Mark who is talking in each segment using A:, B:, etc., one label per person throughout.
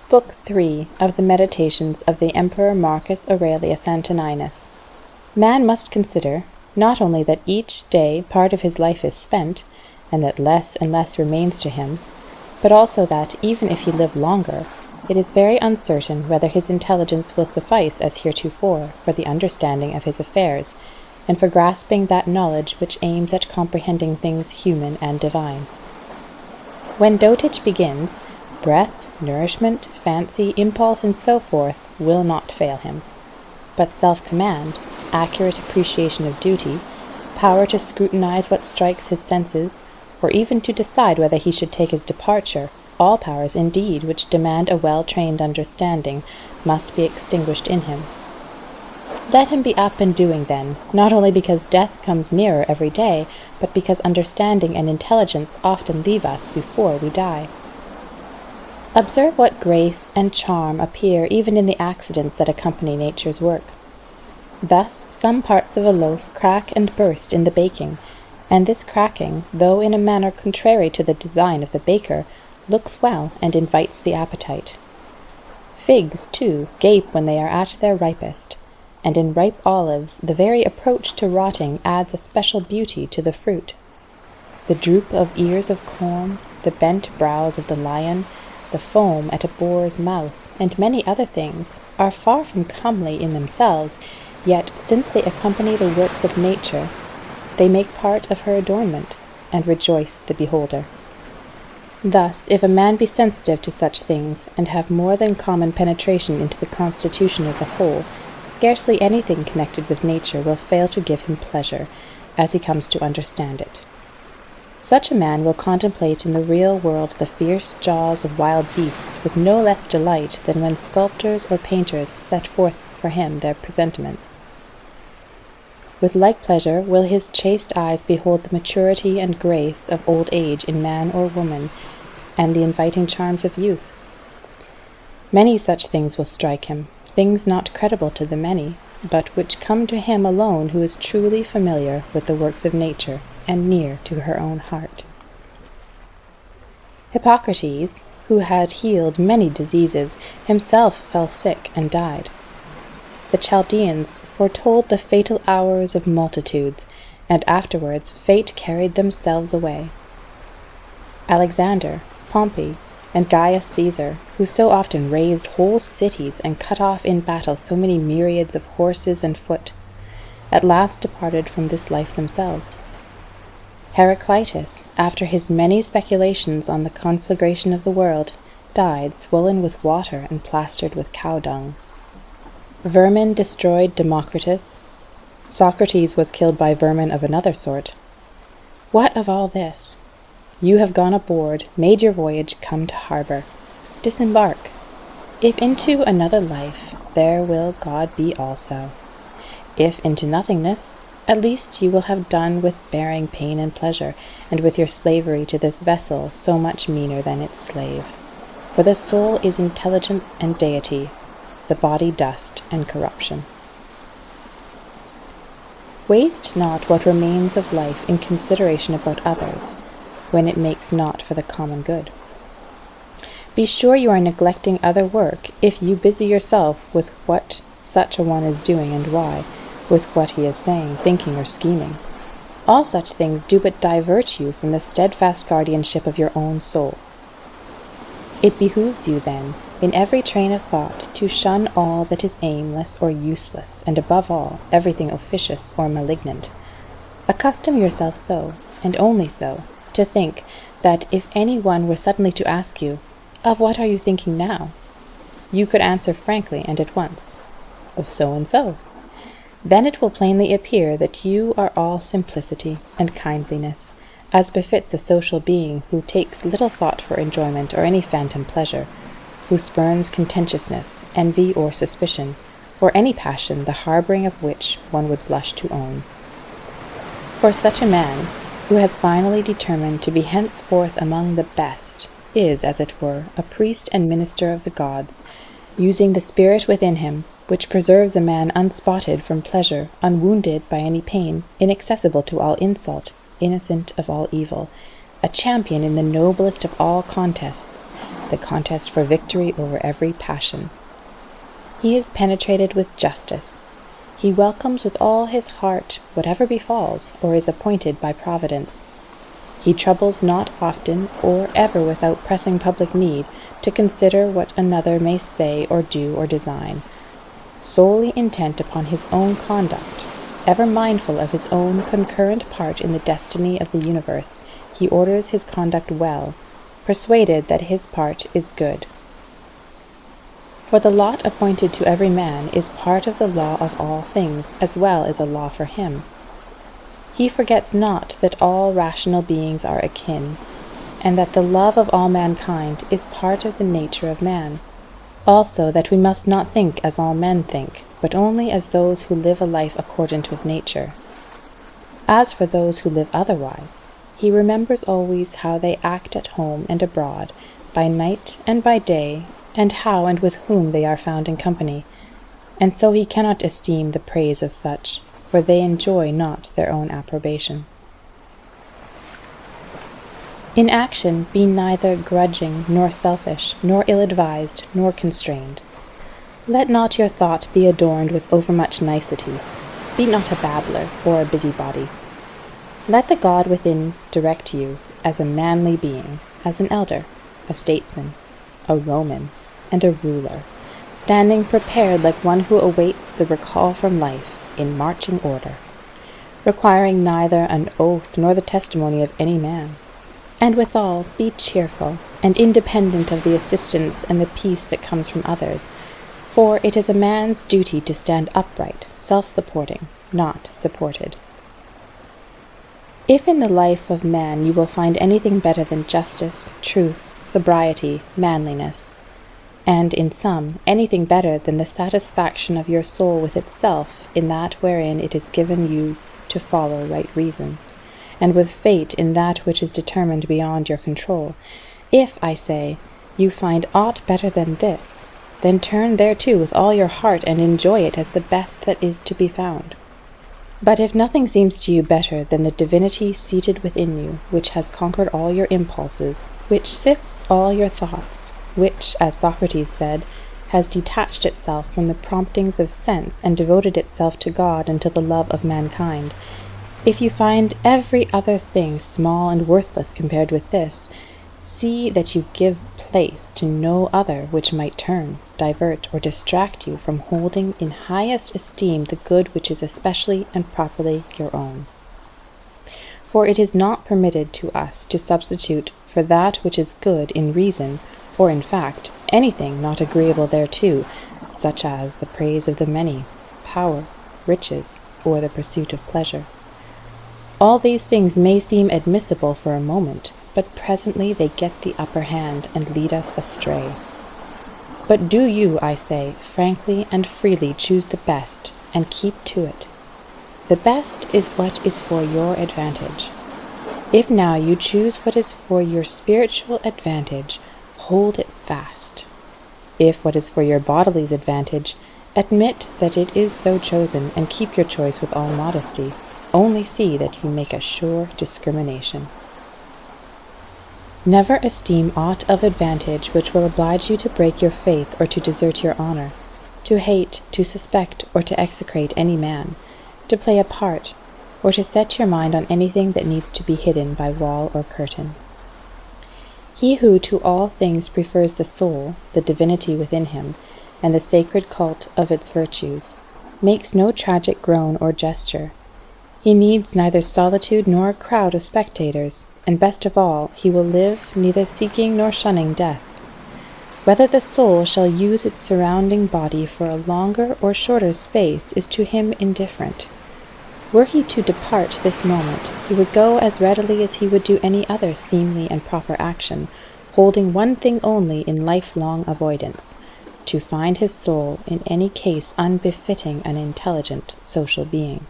A: Book 3 of the Meditations of the Emperor Marcus Aurelius Antoninus. Man must consider, not only that each day part of his life is spent, and that less and less remains to him, but also that, even if he live longer, it is very uncertain whether his intelligence will suffice as heretofore for the understanding of his affairs, and for grasping that knowledge which aims at comprehending things human and divine. When dotage begins, breath, nourishment, fancy, impulse, and so forth will not fail him. But self-command, accurate appreciation of duty, power to scrutinize what strikes his senses, or even to decide whether he should take his departure, all powers indeed which demand a well-trained understanding, must be extinguished in him. Let him be up and doing then, not only because death comes nearer every day, but because understanding and intelligence often leave us before we die. Observe what grace and charm appear even in the accidents that accompany nature's work. Thus some parts of a loaf crack and burst in the baking, and this cracking, though in a manner contrary to the design of the baker, looks well and invites the appetite. Figs, too, gape when they are at their ripest, and in ripe olives the very approach to rotting adds a special beauty to the fruit. The droop of ears of corn, the bent brows of the lion, the foam at a boar's mouth, and many other things, are far from comely in themselves, yet since they accompany the works of nature, they make part of her adornment, and rejoice the beholder. Thus, if a man be sensitive to such things, and have more than common penetration into the constitution of the whole, scarcely anything connected with nature will fail to give him pleasure, as he comes to understand it. Such a man will contemplate in the real world the fierce jaws of wild beasts with no less delight than when sculptors or painters set forth for him their presentments. With like pleasure will his chaste eyes behold the maturity and grace of old age in man or woman, and the inviting charms of youth. Many such things will strike him, things not credible to the many, but which come to him alone who is truly familiar with the works of nature, and near to her own heart. Hippocrates, who had healed many diseases, himself fell sick and died. The Chaldeans foretold the fatal hours of multitudes, and afterwards fate carried themselves away. Alexander, Pompey, and Gaius Caesar, who so often razed whole cities and cut off in battle so many myriads of horses and foot, at last departed from this life themselves. Heraclitus, after his many speculations on the conflagration of the world, died swollen with water and plastered with cow dung. Vermin destroyed Democritus. Socrates was killed by vermin of another sort. What of all this? You have gone aboard, made your voyage, come to harbour. Disembark. If into another life, there will God be also. If into nothingness, at least you will have done with bearing pain and pleasure, and with your slavery to this vessel so much meaner than its slave. For the soul is intelligence and deity, the body dust and corruption. Waste not what remains of life in consideration about others, when it makes not for the common good. Be sure you are neglecting other work if you busy yourself with what such a one is doing and why, with what he is saying, thinking, or scheming. All such things do but divert you from the steadfast guardianship of your own soul. It behooves you, then, in every train of thought, to shun all that is aimless or useless, and above all, everything officious or malignant. Accustom yourself so, and only so, to think that if any one were suddenly to ask you, "Of what are you thinking now?" you could answer frankly and at once, "Of so and so." Then it will plainly appear that you are all simplicity and kindliness, as befits a social being who takes little thought for enjoyment or any phantom pleasure, who spurns contentiousness, envy, or suspicion, or any passion the harbouring of which one would blush to own. For such a man, who has finally determined to be henceforth among the best, is, as it were, a priest and minister of the gods, using the spirit within him, which preserves a man unspotted from pleasure, unwounded by any pain, inaccessible to all insult, innocent of all evil, a champion in the noblest of all contests, the contest for victory over every passion. He is penetrated with justice. He welcomes with all his heart whatever befalls or is appointed by Providence. He troubles not often or ever without pressing public need to consider what another may say or do or design, solely intent upon his own conduct, ever mindful of his own concurrent part in the destiny of the universe. He orders his conduct well, persuaded that his part is good. For the lot appointed to every man is part of the law of all things, as well as a law for him. He forgets not that all rational beings are akin, and that the love of all mankind is part of the nature of man. Also that we must not think as all men think, but only as those who live a life accordant with nature. As for those who live otherwise, he remembers always how they act at home and abroad, by night and by day, and how and with whom they are found in company, and so he cannot esteem the praise of such, for they enjoy not their own approbation. In action be neither grudging, nor selfish, nor ill-advised, nor constrained. Let not your thought be adorned with overmuch nicety. Be not a babbler or a busybody. Let the God within direct you as a manly being, as an elder, a statesman, a Roman, and a ruler, standing prepared like one who awaits the recall from life in marching order, requiring neither an oath nor the testimony of any man. And withal be cheerful, and independent of the assistance and the peace that comes from others, for it is a man's duty to stand upright, self-supporting, not supported. If in the life of man you will find anything better than justice, truth, sobriety, manliness, and in sum anything better than the satisfaction of your soul with itself in that wherein it is given you to follow right reason, and with fate in that which is determined beyond your control, if, I say, you find aught better than this, then turn thereto with all your heart and enjoy it as the best that is to be found. But if nothing seems to you better than the divinity seated within you, which has conquered all your impulses, which sifts all your thoughts, which, as Socrates said, has detached itself from the promptings of sense and devoted itself to God and to the love of mankind, if you find every other thing small and worthless compared with this, see that you give place to no other which might turn, divert, or distract you from holding in highest esteem the good which is especially and properly your own. For it is not permitted to us to substitute for that which is good in reason, or in fact, anything not agreeable thereto, such as the praise of the many, power, riches, or the pursuit of pleasure. All these things may seem admissible for a moment, but presently they get the upper hand and lead us astray. But do you, I say, frankly and freely choose the best, and keep to it. The best is what is for your advantage. If now you choose what is for your spiritual advantage, hold it fast. If what is for your body's advantage, admit that it is so chosen, and keep your choice with all modesty. Only see that you make a sure discrimination. Never esteem aught of advantage which will oblige you to break your faith or to desert your honor, to hate, to suspect, or to execrate any man, to play a part, or to set your mind on anything that needs to be hidden by wall or curtain. He who to all things prefers the soul, the divinity within him, and the sacred cult of its virtues, makes no tragic groan or gesture. He needs neither solitude nor a crowd of spectators, and best of all, he will live neither seeking nor shunning death. Whether the soul shall use its surrounding body for a longer or shorter space is to him indifferent. Were he to depart this moment, he would go as readily as he would do any other seemly and proper action, holding one thing only in lifelong avoidance, to find his soul in any case unbefitting an intelligent social being.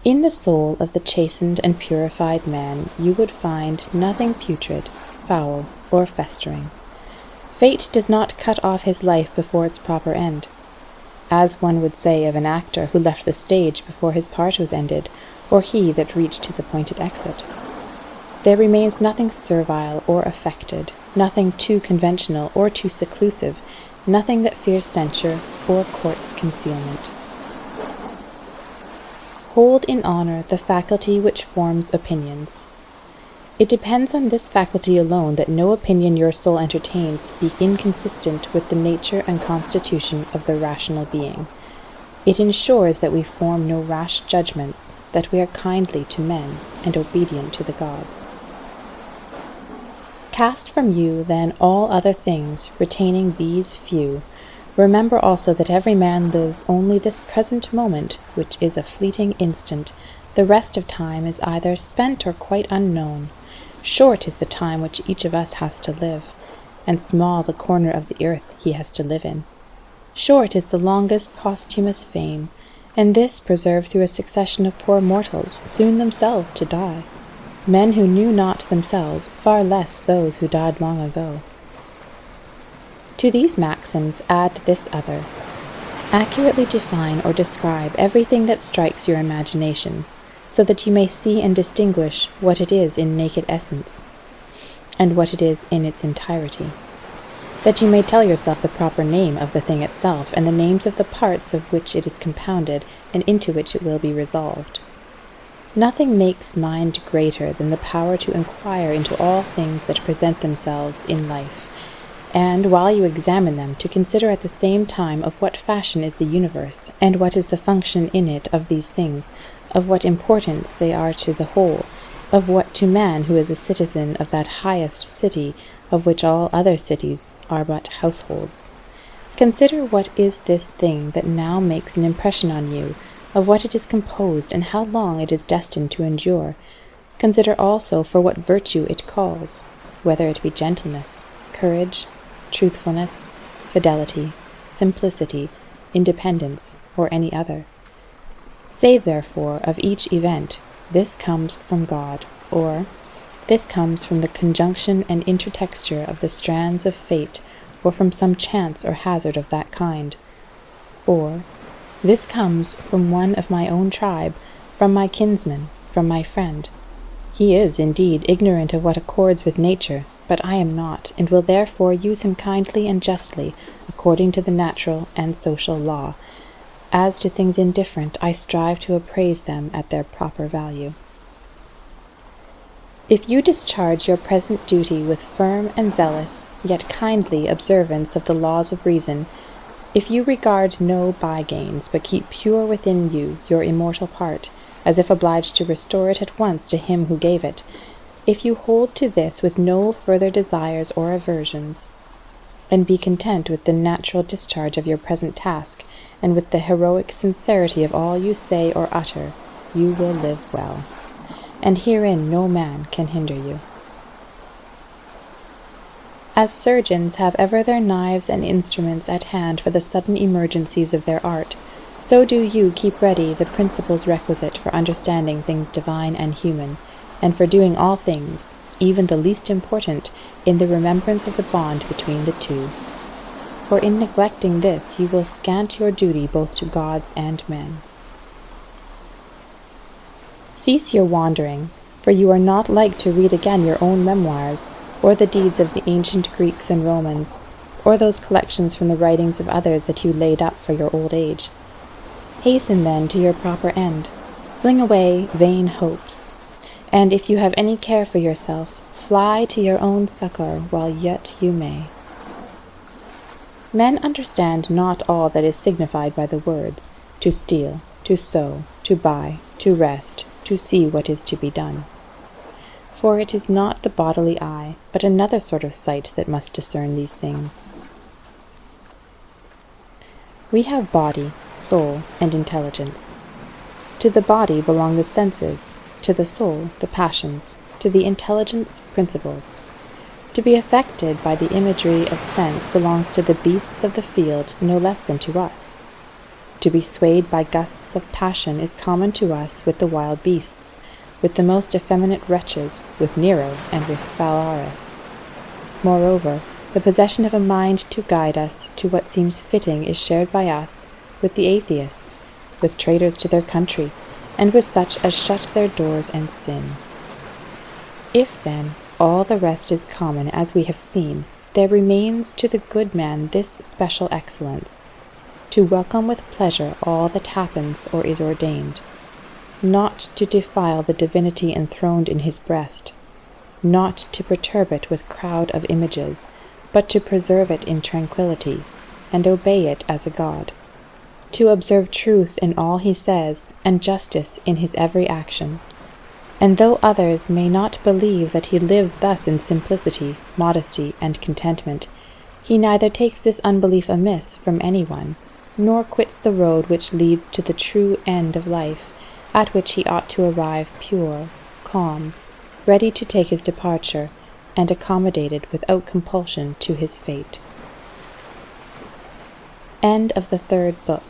A: In the soul of the chastened and purified man you would find nothing putrid, foul, or festering. Fate does not cut off his life before its proper end, as one would say of an actor who left the stage before his part was ended, or he that reached his appointed exit. There remains nothing servile or affected, nothing too conventional or too seclusive, nothing that fears censure or courts concealment. Hold in honor the faculty which forms opinions. It depends on this faculty alone that no opinion your soul entertains be inconsistent with the nature and constitution of the rational being. It ensures that we form no rash judgments, that we are kindly to men and obedient to the gods. Cast from you, then, all other things, retaining these few. Remember also that every man lives only this present moment, which is a fleeting instant. The rest of time is either spent or quite unknown. Short is the time which each of us has to live, and small the corner of the earth he has to live in. Short is the longest posthumous fame, and this preserved through a succession of poor mortals, soon themselves to die. Men who knew not themselves, far less those who died long ago. To these maxims add this other. Accurately define or describe everything that strikes your imagination, so that you may see and distinguish what it is in naked essence, and what it is in its entirety, that you may tell yourself the proper name of the thing itself, and the names of the parts of which it is compounded, and into which it will be resolved. Nothing makes mind greater than the power to inquire into all things that present themselves in life, and, while you examine them, to consider at the same time of what fashion is the universe, and what is the function in it of these things, of what importance they are to the whole, of what to man who is a citizen of that highest city, of which all other cities are but households. Consider what is this thing that now makes an impression on you, of what it is composed, and how long it is destined to endure. Consider also for what virtue it calls, whether it be gentleness, courage, truthfulness, fidelity, simplicity, independence, or any other. Say, therefore, of each event, this comes from God, or this comes from the conjunction and intertexture of the strands of fate, or from some chance or hazard of that kind, or this comes from one of my own tribe, from my kinsman, from my friend. He is, indeed, ignorant of what accords with nature, but I am not, and will therefore use him kindly and justly, according to the natural and social law. As to things indifferent, I strive to appraise them at their proper value. If you discharge your present duty with firm and zealous, yet kindly observance of the laws of reason, if you regard no by-gains, but keep pure within you your immortal part, as if obliged to restore it at once to him who gave it, if you hold to this with no further desires or aversions, and be content with the natural discharge of your present task, and with the heroic sincerity of all you say or utter, you will live well, and herein no man can hinder you. As surgeons have ever their knives and instruments at hand for the sudden emergencies of their art, so do you keep ready the principles requisite for understanding things divine and human, and for doing all things, even the least important, in the remembrance of the bond between the two. For in neglecting this you will scant your duty both to gods and men. Cease your wandering, for you are not like to read again your own memoirs, or the deeds of the ancient Greeks and Romans, or those collections from the writings of others that you laid up for your old age. Hasten then to your proper end, fling away vain hopes, and if you have any care for yourself, fly to your own succor while yet you may. Men understand not all that is signified by the words, to steal, to sow, to buy, to rest, to see what is to be done. For it is not the bodily eye, but another sort of sight that must discern these things. We have body, soul, and intelligence. To the body belong the senses, to the soul the passions, to the intelligence principles. To be affected by the imagery of sense belongs to the beasts of the field no less than to us. To be swayed by gusts of passion is common to us with the wild beasts, with the most effeminate wretches, with Nero and with Phalaris. Moreover, the possession of a mind to guide us to what seems fitting is shared by us, with the atheists, with traitors to their country, and with such as shut their doors and sin. If, then, all the rest is common, as we have seen, there remains to the good man this special excellence, to welcome with pleasure all that happens or is ordained, not to defile the divinity enthroned in his breast, not to perturb it with crowd of images, but to preserve it in tranquillity, and obey it as a god, to observe truth in all he says, and justice in his every action. And though others may not believe that he lives thus in simplicity, modesty, and contentment, he neither takes this unbelief amiss from any one, nor quits the road which leads to the true end of life, at which he ought to arrive pure, calm, ready to take his departure, and accommodated without compulsion to his fate. End of the third book.